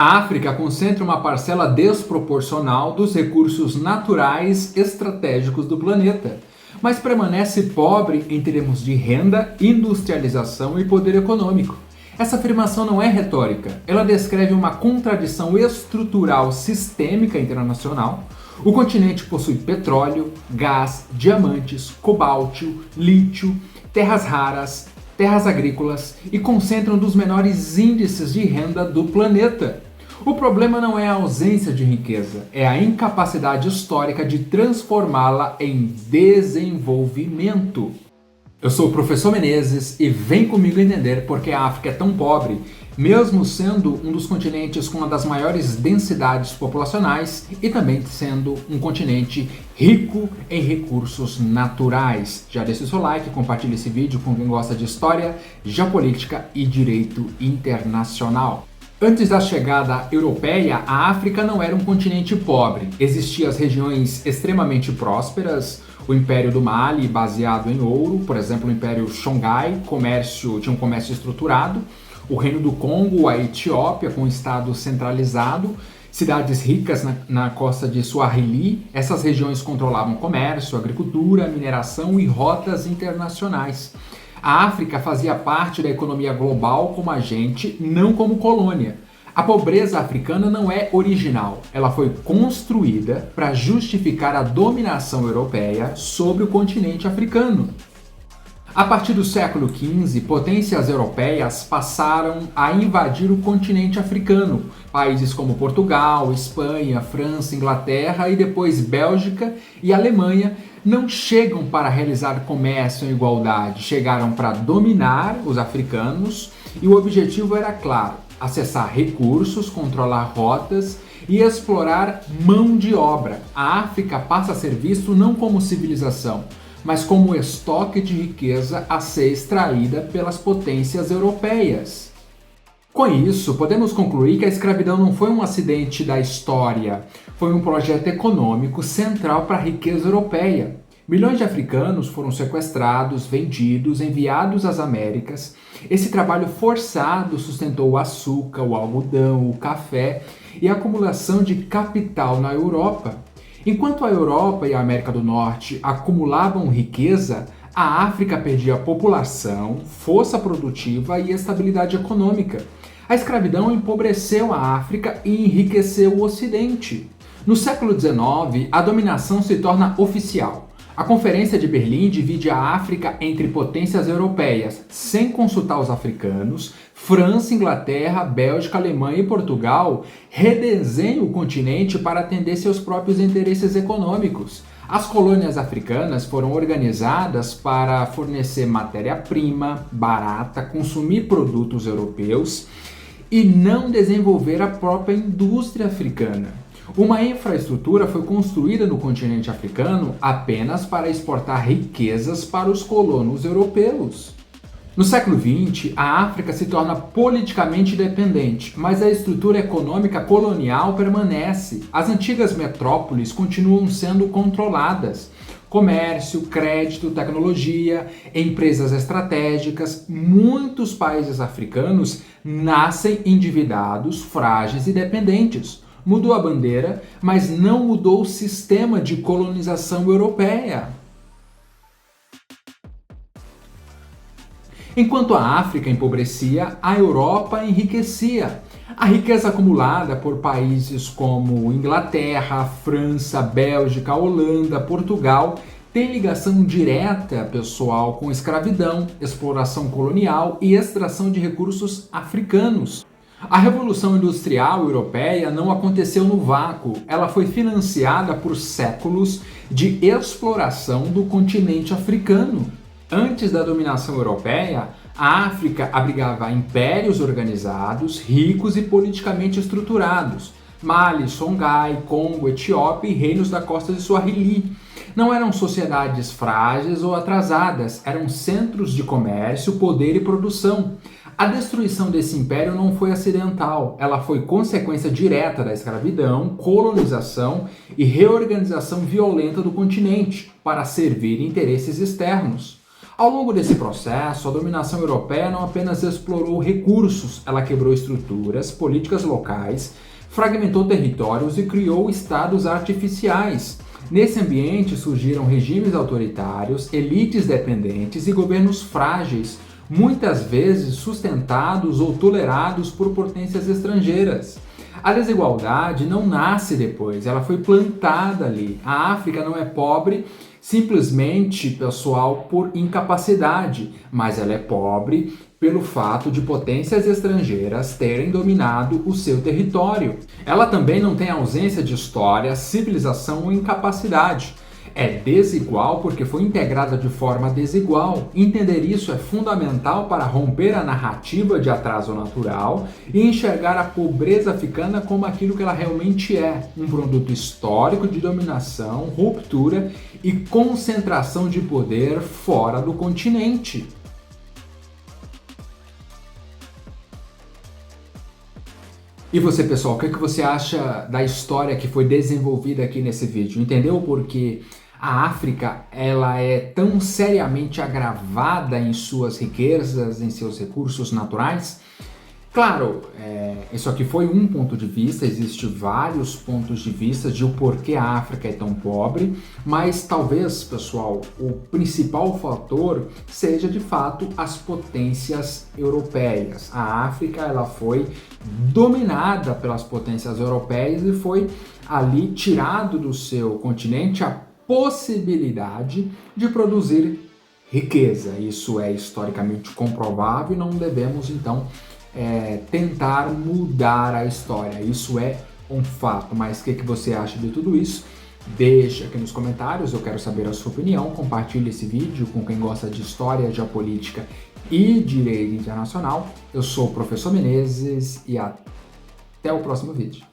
A África concentra uma parcela desproporcional dos recursos naturais estratégicos do planeta, mas permanece pobre em termos de renda, industrialização e poder econômico. Essa afirmação não é retórica, ela descreve uma contradição estrutural sistêmica internacional. O continente possui petróleo, gás, diamantes, cobalto, lítio, terras raras, terras agrícolas e concentra um dos menores índices de renda do planeta. O problema não é a ausência de riqueza, é a incapacidade histórica de transformá-la em desenvolvimento. Eu sou o professor Menezes e vem comigo entender por que a África é tão pobre, mesmo sendo um dos continentes com uma das maiores densidades populacionais e também sendo um continente rico em recursos naturais. Já deixe o seu like, compartilhe esse vídeo com quem gosta de história, geopolítica e direito internacional. Antes da chegada europeia, a África não era um continente pobre. Existiam as regiões extremamente prósperas, o Império do Mali, baseado em ouro, por exemplo, o Império Songhai, tinha um comércio estruturado, o Reino do Congo, a Etiópia, com um estado centralizado, cidades ricas na costa de Swahili. Essas regiões controlavam comércio, agricultura, mineração e rotas internacionais. A África fazia parte da economia global como agente, não como colônia. A pobreza africana não é original, ela foi construída para justificar a dominação europeia sobre o continente africano. A partir do século XV, potências europeias passaram a invadir o continente africano. Países como Portugal, Espanha, França, Inglaterra e depois Bélgica e Alemanha não chegam para realizar comércio em igualdade, chegaram para dominar os africanos e o objetivo era claro: acessar recursos, controlar rotas e explorar mão de obra. A África passa a ser visto não como civilização, mas como estoque de riqueza a ser extraída pelas potências europeias. Com isso, podemos concluir que a escravidão não foi um acidente da história, foi um projeto econômico central para a riqueza europeia. Milhões de africanos foram sequestrados, vendidos, enviados às Américas. Esse trabalho forçado sustentou o açúcar, o algodão, o café e a acumulação de capital na Europa. Enquanto a Europa e a América do Norte acumulavam riqueza, a África perdia população, força produtiva e estabilidade econômica. A escravidão empobreceu a África e enriqueceu o Ocidente. No século XIX, a dominação se torna oficial. A Conferência de Berlim divide a África entre potências europeias, sem consultar os africanos. França, Inglaterra, Bélgica, Alemanha e Portugal redesenham o continente para atender seus próprios interesses econômicos. As colônias africanas foram organizadas para fornecer matéria-prima barata, consumir produtos europeus e não desenvolver a própria indústria africana. Uma infraestrutura foi construída no continente africano apenas para exportar riquezas para os colonos europeus. No século XX, a África se torna politicamente independente, mas a estrutura econômica colonial permanece. As antigas metrópoles continuam sendo controladas. Comércio, crédito, tecnologia, empresas estratégicas. Muitos países africanos nascem endividados, frágeis e dependentes. Mudou a bandeira, mas não mudou o sistema de colonização europeia. Enquanto a África empobrecia, a Europa enriquecia. A riqueza acumulada por países como Inglaterra, França, Bélgica, Holanda, Portugal tem ligação direta, pessoal, com escravidão, exploração colonial e extração de recursos africanos. A Revolução Industrial Europeia não aconteceu no vácuo, ela foi financiada por séculos de exploração do continente africano. Antes da dominação europeia, a África abrigava impérios organizados, ricos e politicamente estruturados. Mali, Songhai, Congo, Etiópia e reinos da costa de Swahili. Não eram sociedades frágeis ou atrasadas, eram centros de comércio, poder e produção. A destruição desse império não foi acidental, ela foi consequência direta da escravidão, colonização e reorganização violenta do continente para servir interesses externos. Ao longo desse processo, a dominação europeia não apenas explorou recursos, ela quebrou estruturas, políticas locais, fragmentou territórios e criou estados artificiais. Nesse ambiente surgiram regimes autoritários, elites dependentes e governos frágeis, muitas vezes sustentados ou tolerados por potências estrangeiras. A desigualdade não nasce depois, ela foi plantada ali. A África não é pobre simplesmente, pessoal, por incapacidade, mas ela é pobre pelo fato de potências estrangeiras terem dominado o seu território. Ela também não tem ausência de história, civilização ou incapacidade. É desigual porque foi integrada de forma desigual. Entender isso é fundamental para romper a narrativa de atraso natural e enxergar a pobreza africana como aquilo que ela realmente é, um produto histórico de dominação, ruptura e concentração de poder fora do continente. E você, pessoal, o que você acha da história que foi desenvolvida aqui nesse vídeo? Entendeu por que a África ela é tão seriamente agravada em suas riquezas, em seus recursos naturais? Claro, isso aqui foi um ponto de vista, existem vários pontos de vista de o porquê a África é tão pobre, mas talvez, pessoal, o principal fator seja de fato as potências europeias. A África ela foi dominada pelas potências europeias e foi ali tirado do seu continente a possibilidade de produzir riqueza. Isso é historicamente comprovável e não devemos então tentar mudar a história. Isso é um fato. Mas o que você acha de tudo isso? Deixa aqui nos comentários, eu quero saber a sua opinião. Compartilhe esse vídeo com quem gosta de história, geopolítica e direito internacional. Eu sou o professor Menezes e até o próximo vídeo.